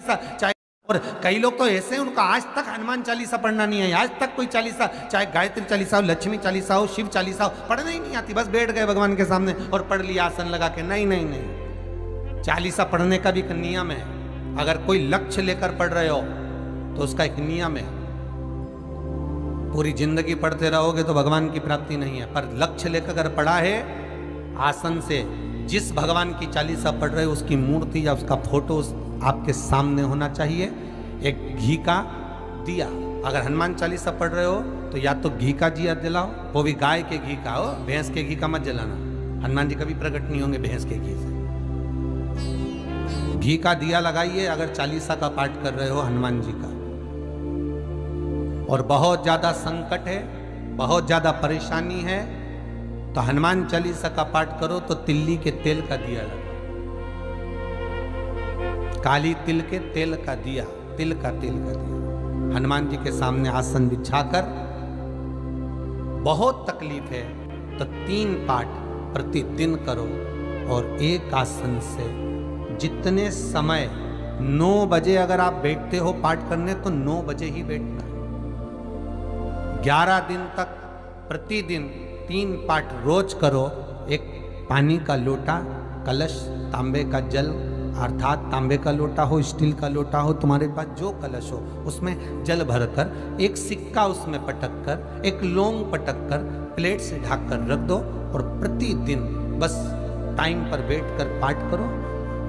चाहे, और कई लोग तो ऐसे हैं उनका आज तक हनुमान चालीसा पढ़ना नहीं है, आज तक कोई चालीसा, चाहे गायत्री चालीसा हो, लक्ष्मी चालीसा हो, शिव चालीसा हो, पढ़ना ही नहीं आती, बस बैठ गए भगवान के सामने और पढ़ लिया आसन लगा के। नहीं नहीं नहीं, चालीसा पढ़ने का भी एक नियम है। अगर कोई लक्ष्य लेकर पढ़ रहे हो तो उसका एक नियम है। पूरी जिंदगी पढ़ते रहोगे तो भगवान की प्राप्ति नहीं है, पर लक्ष्य लेकर अगर पढ़ा है आसन से, जिस भगवान की चालीसा पढ़ रहे हो उसकी मूर्ति या उसका फोटो आपके सामने होना चाहिए। एक घी का दिया, अगर हनुमान चालीसा पढ़ रहे हो तो या तो घी का दिया जलाओ, वो भी गाय के घी का हो, भैंस के घी का मत जलाना। हनुमान जी कभी प्रकट नहीं होंगे भैंस के घी से। घी का दिया लगाइए अगर चालीसा का पाठ कर रहे हो हनुमान जी का। और बहुत ज्यादा संकट है, बहुत ज्यादा परेशानी है तो हनुमान चालीसा का पाठ करो तो तिल्ली के तेल का दिया लगा, काली तिल के तेल का दिया, तिल का तेल का दिया हनुमान जी के सामने आसन बिछाकर। बहुत तकलीफ है तो 3 पाठ प्रतिदिन करो और एक आसन से जितने समय 9 बजे अगर आप बैठते हो पाठ करने तो 9 बजे ही बैठना। 11 दिन तक प्रतिदिन 3 पाठ रोज करो। एक पानी का लोटा, कलश, तांबे का जल अर्थात तांबे का लोटा हो, स्टील का लोटा हो, तुम्हारे पास जो कलश हो उसमें जल भरकर एक सिक्का उसमें पटक कर, एक लौंग पटक कर प्लेट से ढक कर रख दो और प्रतिदिन बस टाइम पर बैठकर पाठ करो।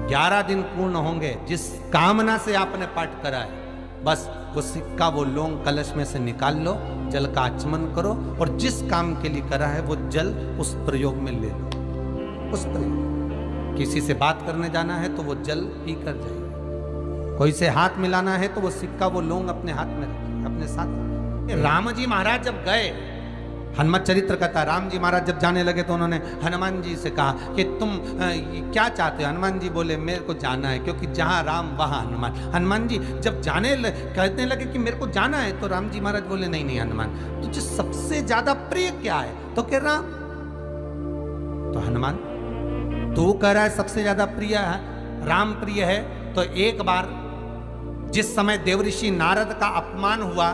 11 दिन पूर्ण होंगे, जिस कामना से आपने पाठ करा है बस वो सिक्का, वो लौंग कलश में से निकाल लो, जल का आचमन करो और जिस काम के लिए करा है वो जल उस प्रयोग में ले लो। उस प्रयोग, किसी से बात करने जाना है तो वो जल पी कर जाइए, कोई से हाथ मिलाना है तो वो सिक्का, वो लौंग अपने हाथ में रखिए, अपने साथ। राम जी महाराज जब गए, हनुमत चरित्र कहता है, राम जी महाराज जब जाने लगे तो उन्होंने हनुमान जी से कहा कि तुम क्या चाहते हो? हनुमान जी बोले मेरे को जाना है, क्योंकि जहां राम वहां हनुमान। हनुमान जी जब कहने लगे कि मेरे को जाना है तो राम जी महाराज बोले नहीं नहीं हनुमान, तुझे सबसे ज्यादा प्रिय क्या है? तो कह राम। तो हनुमान तू कह रहा है सबसे ज्यादा प्रिय है, राम प्रिय है, तो एक बार जिस समय देवऋषि नारद का अपमान हुआ,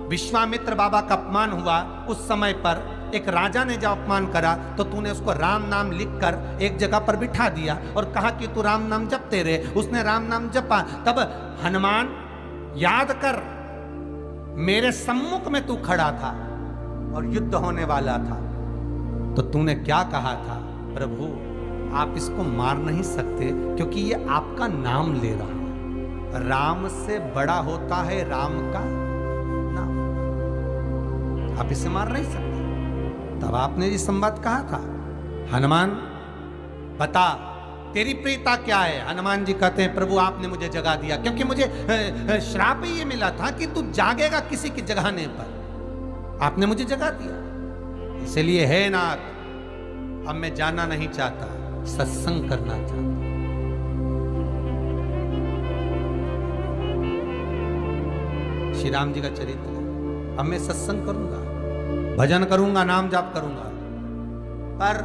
विश्वामित्र बाबा का अपमान हुआ, उस समय पर एक राजा ने जब अपमान करा तो तूने उसको राम नाम लिखकर एक जगह पर बिठा दिया और कहा कि तू राम नाम जपते रहे। उसने राम नाम जपा। तब हनुमान याद कर, मेरे सम्मुख में तू खड़ा था और युद्ध होने वाला था, तो तूने क्या कहा था? प्रभु आप इसको मार नहीं सकते क्योंकि ये आपका नाम ले रहा है। राम से बड़ा होता है राम का नाम, आप इसे मार नहीं सकते। तब आपने ये संवाद कहा था, हनुमान बता तेरी प्रियता क्या है? हनुमान जी कहते हैं प्रभु आपने मुझे जगा दिया, क्योंकि मुझे श्राप ये मिला था कि तू जागेगा किसी की जगाने पर, आपने मुझे जगा दिया। इसलिए है नाथ, अब मैं जाना नहीं चाहता, सत्संग करना चाहता। श्री राम जी का चरित्र है। अब मैं सत्संग करूंगा, भजन करूंगा, नाम जाप करूंगा। पर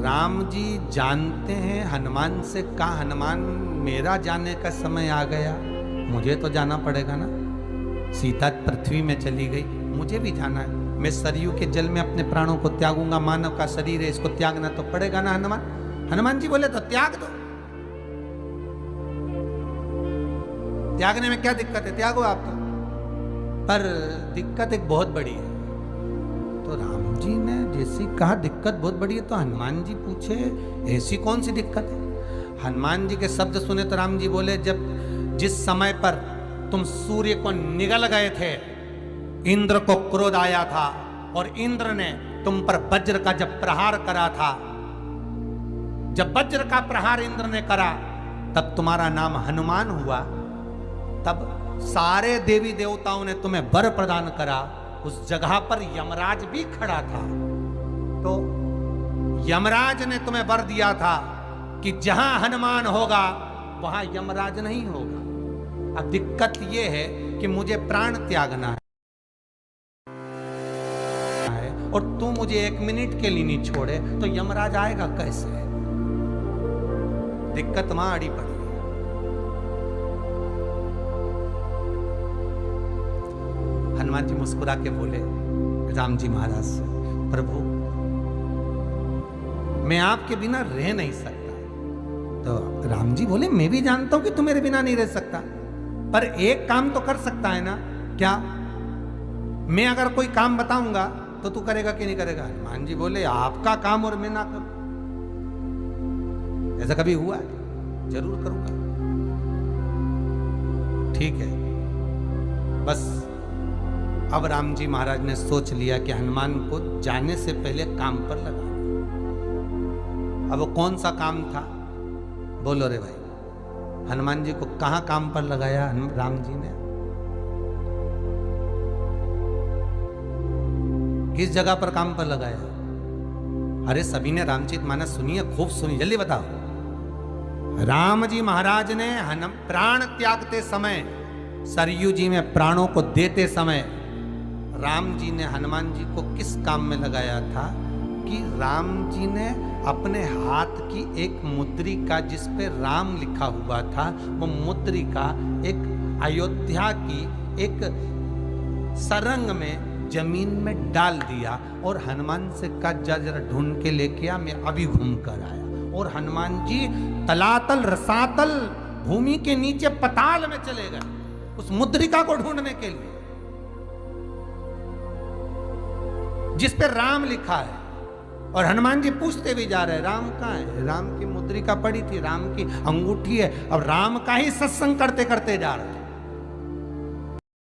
राम जी जानते हैं हनुमान से कहा, हनुमान मेरा जाने का समय आ गया, मुझे तो जाना पड़ेगा ना। सीता पृथ्वी में चली गई, मुझे भी जाना है। मैं सरयू के जल में अपने प्राणों को त्यागूंगा, मानव का शरीर है इसको त्यागना तो पड़ेगा ना हनुमान। हनुमान जी बोले तो त्याग दो, त्यागने में क्या दिक्कत है, त्यागो आप तो। पर दिक्कत एक बहुत बड़ी है। तो राम जी ने जैसी कहा दिक्कत बहुत बड़ी है, तो हनुमान जी पूछे ऐसी कौन सी दिक्कत है? हनुमान जी के शब्द सुने तो राम जी बोले, जब जिस समय पर तुम सूर्य को निगल गए थे, इंद्र को क्रोध आया था और इंद्र ने तुम पर वज्र का जब प्रहार करा था, जब वज्र का प्रहार इंद्र ने करा तब तुम्हारा नाम हनुमान हुआ। तब सारे देवी देवताओं ने तुम्हें वर प्रदान करा। उस जगह पर यमराज भी खड़ा था, तो यमराज ने तुम्हें वर दिया था कि जहां हनुमान होगा वहां यमराज नहीं होगा। अब दिक्कत यह है कि मुझे प्राण त्यागना है और तू मुझे 1 मिनट के लिए नहीं छोड़े तो यमराज आएगा कैसे? दिक्कत वहां अड़ी पड़ी। हनुमान जी मुस्कुरा के बोले राम जी महाराज से, प्रभु मैं आपके बिना रह नहीं सकता। तो राम जी बोले मैं भी जानता हूं कि तू मेरे बिना नहीं रह सकता, पर एक काम तो कर सकता है ना। क्या? मैं अगर कोई काम बताऊंगा तो तू करेगा कि नहीं करेगा? हनुमान जी बोले आपका काम और मैं ना करूं, ऐसा कभी हुआ है? जरूर करूंगा। ठीक है। बस अब राम जी महाराज ने सोच लिया कि हनुमान को जाने से पहले काम पर लगा। अब वो कौन सा काम था? बोलो रे भाई। हनुमान जी को कहां काम पर लगाया राम जी ने? किस जगह पर काम पर लगाया? अरे सभी ने रामचरितमानस सुनी है, खूब सुनी, जल्दी बताओ। राम जी महाराज ने प्राण त्यागते समय, सरयू जी में प्राणों को देते समय राम जी ने हनुमान जी को किस काम में लगाया था कि राम जी ने अपने हाथ की एक मुद्रिका जिस पे राम लिखा हुआ था, वो मुद्रिका एक अयोध्या की एक सरंग में जमीन में डाल दिया और हनुमान से कहा जा जरा ढूंढ के लेके आ, मैं अभी घूम कर आया। और हनुमान जी तलातल रसातल भूमि के नीचे पताल में चले गए उस मुद्रिका को ढूंढने के लिए जिस पे राम लिखा है। और हनुमान जी पूछते भी जा रहे हैं राम कहाँ है? राम की मुद्रिका पड़ी थी, राम की अंगूठी है। अब राम का ही सत्संग करते करते जा रहे हैं।